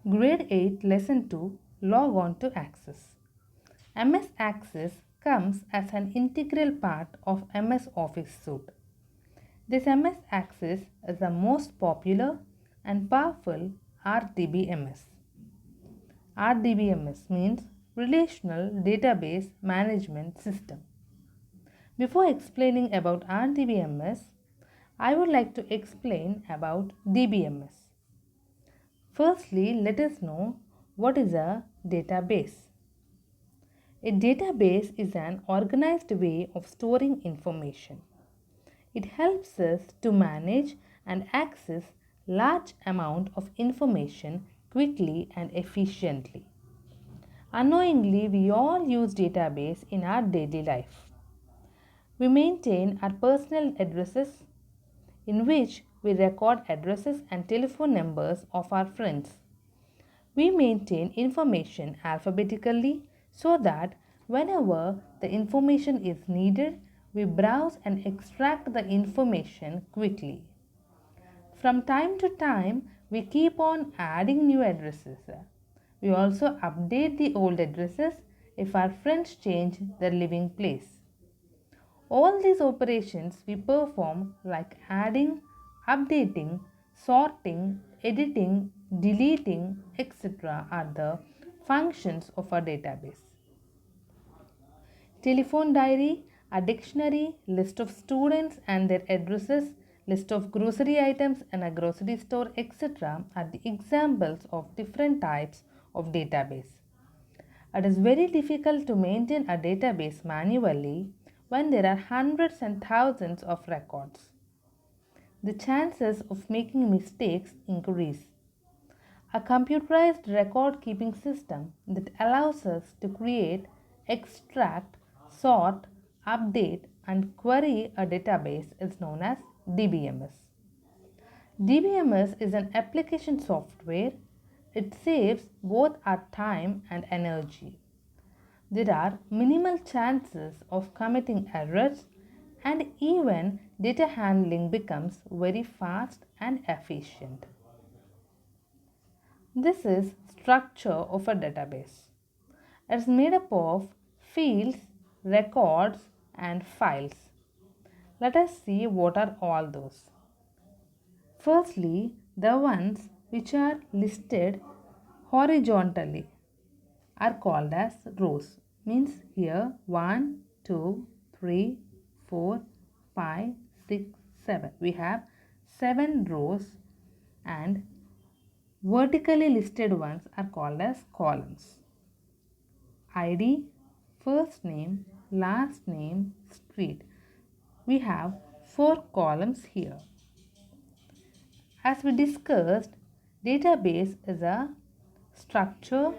Grade 8 Lesson 2 Log on to Access. MS Access comes as an integral part of MS Office suite. This MS Access is the most popular and powerful RDBMS. RDBMS means Relational Database Management System. Before explaining about RDBMS, I would like to explain about DBMS. Firstly, let us know what is a database. A database is an organized way of storing information. It helps us to manage and access large amount of information quickly and efficiently. Unknowingly, we all use database in our daily life. We maintain our personal addresses in which we record addresses and telephone numbers of our friends. We maintain information alphabetically so that whenever the information is needed, we browse and extract the information quickly. From time to time, we keep on adding new addresses. We also update the old addresses if our friends change their living place. All these operations we perform like adding, updating, sorting, editing, deleting, etc. are the functions of a database. Telephone diary, a dictionary, list of students and their addresses, list of grocery items and a grocery store, etc. are the examples of different types of database. It is very difficult to maintain a database manually when there are hundreds and thousands of records. The chances of making mistakes increase. A computerized record keeping system that allows us to create, extract, sort, update, and query a database is known as DBMS. DBMS is an application software. It saves both our time and energy. There are minimal chances of committing errors and even data handling becomes very fast and efficient. This is structure of a database. It is made up of fields, records and files. Let us see what are all those. Firstly, the ones which are listed horizontally are called as rows. Means here 1, 2, 3, 4, 5, 6, 7. We have 7 rows, and vertically listed ones are called as columns. ID, first name, last name, street. We have 4 columns here. As we discussed, database is a structure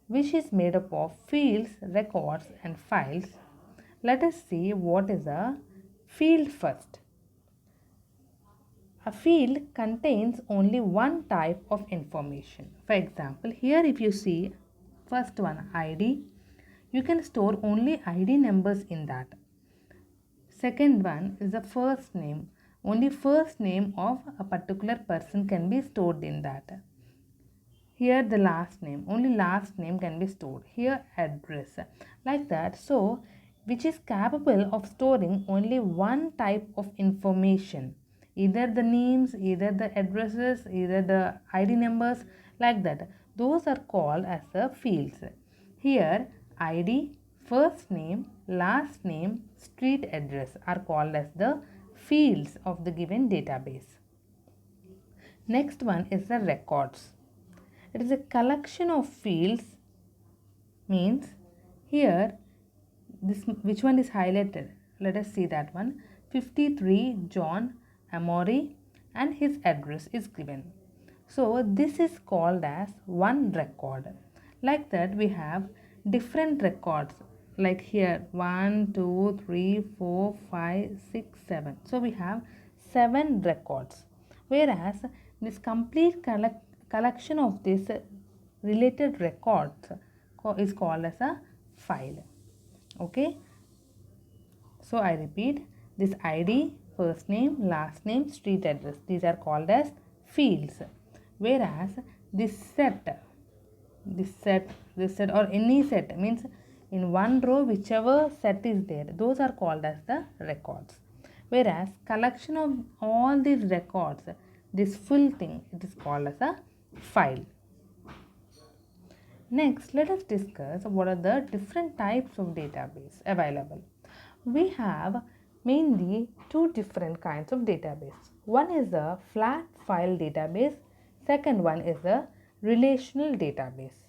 which is made up of fields, records and files. Let us see what is a field first. A field contains only one type of information. For example, here if you see first one ID, you can store only ID numbers in that. Second one is the first name. Only first name of a particular person can be stored in that. Here the last name, only last name can be stored. Here address, like that. So which is capable of storing only one type of information, either the names, either the addresses, either the ID numbers, like that. Those are called as the fields. Here ID, first name, last name, street address are called as the fields of the given database. Next one is the records. It is a collection of fields. Means here this which one is highlighted. Let us see that one. 53 John Amory and his address is given. So this is called as one record. Like that we have different records. Like here 1, 2, 3, 4, 5, 6, 7. So we have 7 records. Whereas this complete collection of these related records is called as a file. Okay. So I repeat, this ID, first name, last name, street address, these are called as fields. Whereas this set this set or any set, means in one row whichever set is there, those are called as the records. Whereas collection of all these records, this full thing, it is called as a file. Next, let us discuss what are the different types of database available. We have mainly two different kinds of database. One is a flat file database. Second one is a relational database.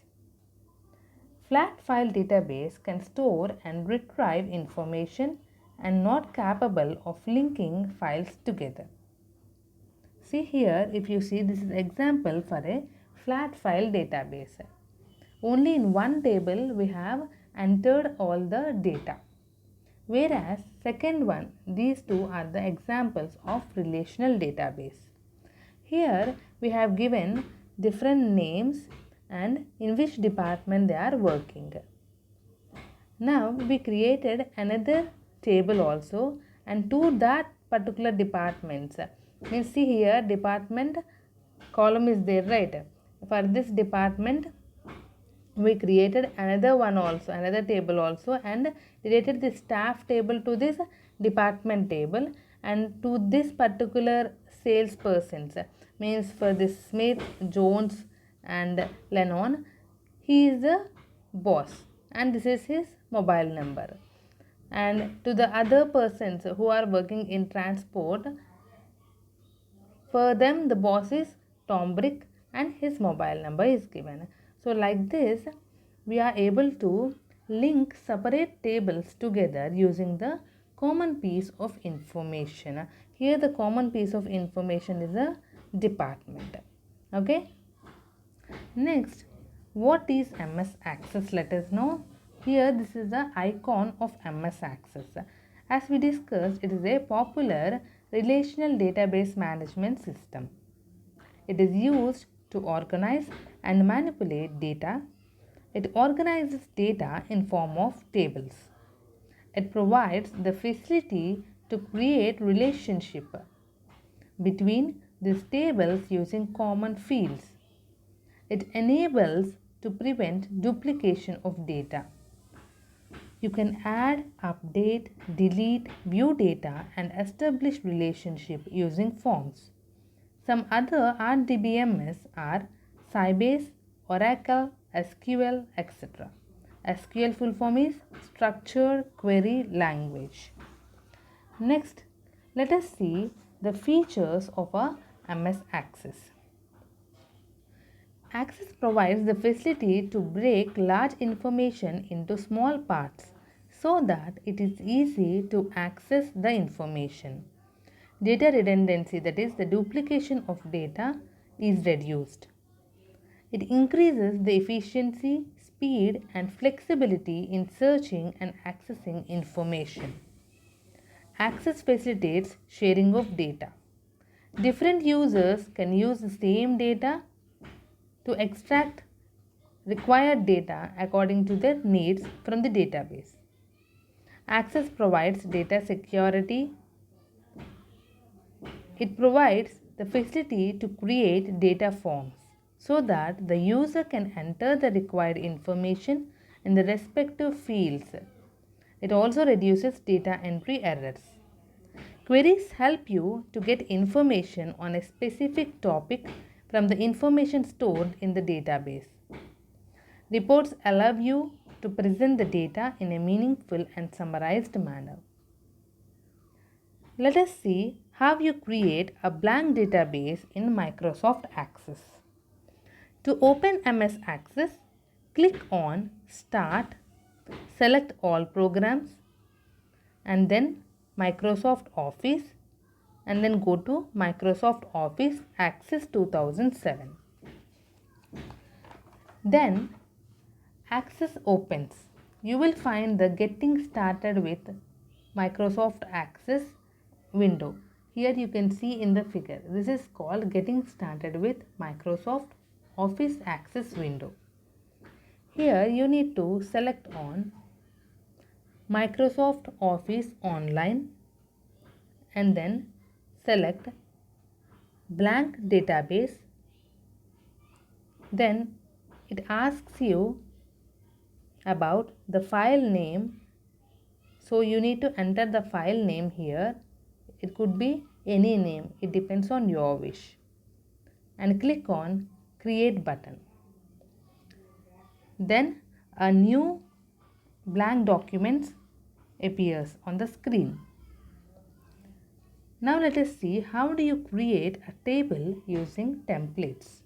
Flat file database can store and retrieve information and not capable of linking files together. See here, if you see, this is example for a flat file database. Only in one table we have entered all the data. Whereas second one, these two are the examples of relational database. Here we have given different names and in which department they are working. Now we created another table also, and to that particular departments, means see here department column is there, right? For this department we created another one also, another table also, and related the staff table to this department table, and to this particular salespersons, means for this Smith, Jones and Lennon, he is the boss and this is his mobile number. And to the other persons who are working in transport, for them the boss is Tom Brick and his mobile number is given. So like this we are able to link separate tables together using the common piece of information. Here the common piece of information is a department. Okay. Next, what is MS Access? Let us know. Here this is the icon of MS Access. As we discussed, it is a popular relational database management system. It is used to organize and manipulate data. It organizes data in form of tables. It provides the facility to create relationship between these tables using common fields. It enables to prevent duplication of data. You can add, update, delete, view data and establish relationship using forms. Some other RDBMS are Sybase, Oracle, SQL, etc. SQL full form is Structured Query Language. Next, let us see the features of a MS Access. Access provides the facility to break large information into small parts so that it is easy to access the information. Data redundancy, that is the duplication of data, is reduced. It increases the efficiency, speed and flexibility in searching and accessing information. Access facilitates sharing of data. Different users can use the same data to extract required data according to their needs from the database. Access provides data security. It provides the facility to create data forms so that the user can enter the required information in the respective fields. It also reduces data entry errors. Queries help you to get information on a specific topic from the information stored in the database. Reports allow you to present the data in a meaningful and summarized manner. Let us see how you create a blank database in Microsoft Access. To open MS Access, click on Start, select all programs and then Microsoft Office, and then go to Microsoft Office Access 2007. Then Access opens. You will find the Getting Started with Microsoft Access window. Here you can see in the figure. This is called Getting Started with Microsoft Office Access window. Here you need to select on Microsoft Office Online and then select blank database. Then it asks you about the file name. So you need to enter the file name here. It could be any name. It depends on your wish. And click on Create button. Then a new blank document appears on the screen. Now let us see how do you create a table using templates.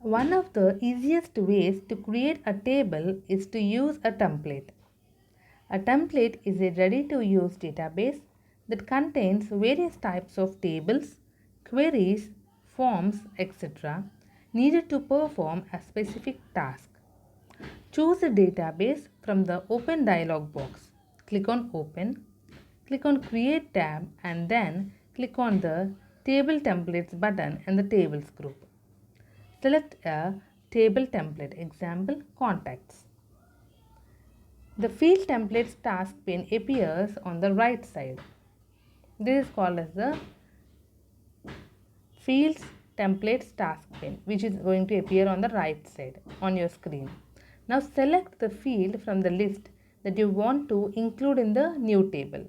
One of the easiest ways to create a table is to use a template. A template is a ready-to-use database that contains various types of tables, queries, forms, etc. needed to perform a specific task. Choose a database from the Open dialog box. Click on Open, click on Create tab and then click on the Table Templates button in the Tables group. Select a table template, example Contacts. The Field Templates task pane appears on the right side. This is called as the Fields Templates task pane, which is going to appear on the right side on your screen. Now select the field from the list that you want to include in the new table.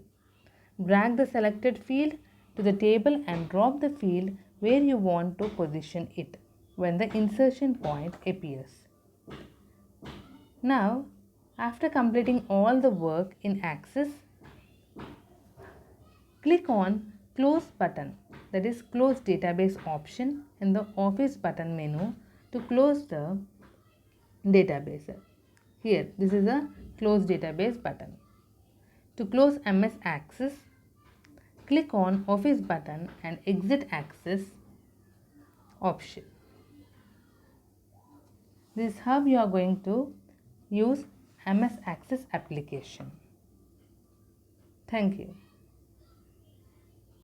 Drag the selected field to the table and drop the field where you want to position it when the insertion point appears. Now, after completing all the work in Access, click on Close button, that is Close Database option in the Office button menu to close the database. Here, this is a Close Database button. To close MS Access, click on Office button and Exit Access option. This is how you are going to use MS Access application. Thank you.